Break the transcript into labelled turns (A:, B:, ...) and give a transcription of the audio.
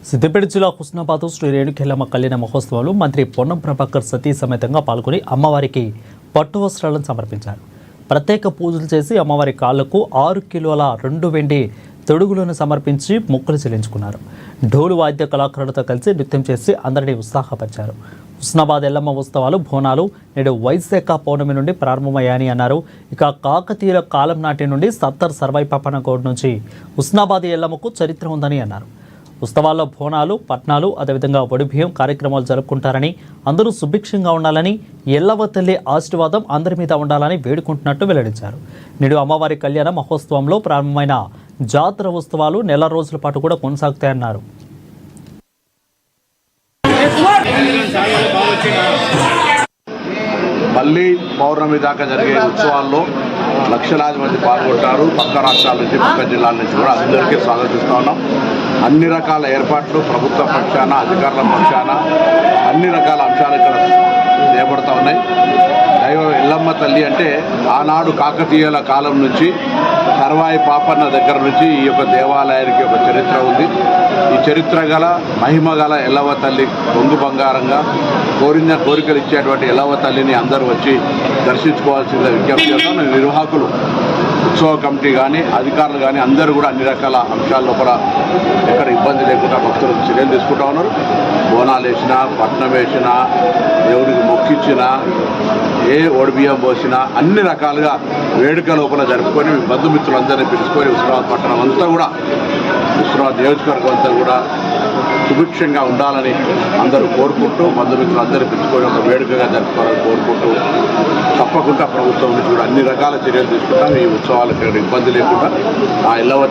A: సిద్దిపేట జిల్లా హుస్నాబాద్ శ్రీ రేణుకెల్లమ్మ కళ్యాణ మహోత్సవంలో మంత్రి పొన్నం ప్రభాకర్ సతీ సమేతంగా పాల్గొని అమ్మవారికి పట్టు వస్త్రాలను సమర్పించారు. ప్రత్యేక పూజలు చేసి అమ్మవారి కాళ్లకు 6 కిలోల 2 వెండి తొడుగులను సమర్పించి మొక్కులు చెల్లించుకున్నారు. ఢోలు వాద్య కళాకారులతో కలిసి నృత్యం చేసి అందరినీ ఉత్సాహపరిచారు. హుస్నాబాద్ ఎల్లమ్మ ఉత్సవాలు బోనాలు నేడు వైశాఖ పౌర్ణమి నుండి ప్రారంభమయ్యాయని అన్నారు. ఇక కాకతీయుల కాలం నాటి నుండి సత్తర్ సర్వైపప్పన గౌడ్ నుంచి హుస్నాబాద్ ఎల్లమ్మకు చరిత్ర ఉందని అన్నారు. ఉత్సవాల్లో బోనాలు, పట్నాలు, అదేవిధంగా వడిబియ్యం కార్యక్రమాలు జరుపుకుంటారని, అందరూ సుభిక్షంగా ఉండాలని, ఎల్లవ్వ తల్లి ఆశీర్వాదం అందరి మీద ఉండాలని వేడుకుంటున్నట్టు వెల్లడించారు. నేడు అమ్మవారి కళ్యాణ మహోత్సవంలో ప్రారంభమైన జాతర ఉత్సవాలు నెల రోజుల పాటు కూడా కొనసాగుతాయన్నారు.
B: మళ్ళీ పౌర్ణమి దాకా జరిగే ఉత్సవాల్లో లక్షలాది మంది పాల్గొంటారు. పక్క రాష్ట్రాల నుంచి, పక్క జిల్లాల నుంచి కూడా అందరికీ స్వాగతిస్తూ ఉన్నాం. అన్ని రకాల ఏర్పాట్లు ప్రభుత్వ పక్షాన, అధికారుల పక్షాన అన్ని రకాల అంశాలు ఇక్కడ చేయబడుతూ ఉన్నాయి. దైవం ఎల్లమ్మ తల్లి అంటే ఆనాడు కాకతీయుల కాలం నుంచి సర్వాయి పాపన్న దగ్గర నుంచి ఈ యొక్క దేవాలయానికి ఒక చరిత్ర ఉంది. ఈ చరిత్ర గల మహిమ గల ఎల్లవ్వ తల్లి బొంగు బంగారంగా కోరిన కోరికలు ఇచ్చేటువంటి ఎల్లవ్వ తల్లిని అందరూ వచ్చి దర్శించుకోవాల్సిందిగా విజ్ఞప్తి చేస్తాం. నిర్వాహకులు, ఉత్సవ కమిటీ కానీ, అధికారులు కానీ అందరూ కూడా అన్ని రకాల అంశాల లోపల ఎక్కడ ఇబ్బంది లేకుండా భక్తులకు చర్యలు తీసుకుంటా ఉన్నారు. బోనాలు వేసినా, పట్నం వేసినా, దేవుడికి మొక్కిచ్చినా, ఏ ఒడిబియ్యం పోసినా అన్ని రకాలుగా వేడుక లోపల జరుపుకొని బంధుమిత్రులందరినీ పిలుచుకొని హుస్నాబాద్ పట్టణం అంతా కూడా, హుస్నాబాద్ నియోజకవర్గం అంతా కూడా సుభిక్షంగా ఉండాలని అందరూ కోరుకుంటూ, బంధుమిత్రులందరూ పిలుచుకొని ఒక వేడుకగా జరుపుకోవాలని కోరుకుంటూ, తప్పకుండా ప్రభుత్వం నుంచి కూడా అన్ని రకాల చర్యలు తీసుకుంటాం. ఈ ఉత్సవాలకు ఇబ్బంది లేకుండా ఆ ఎల్లవ్వ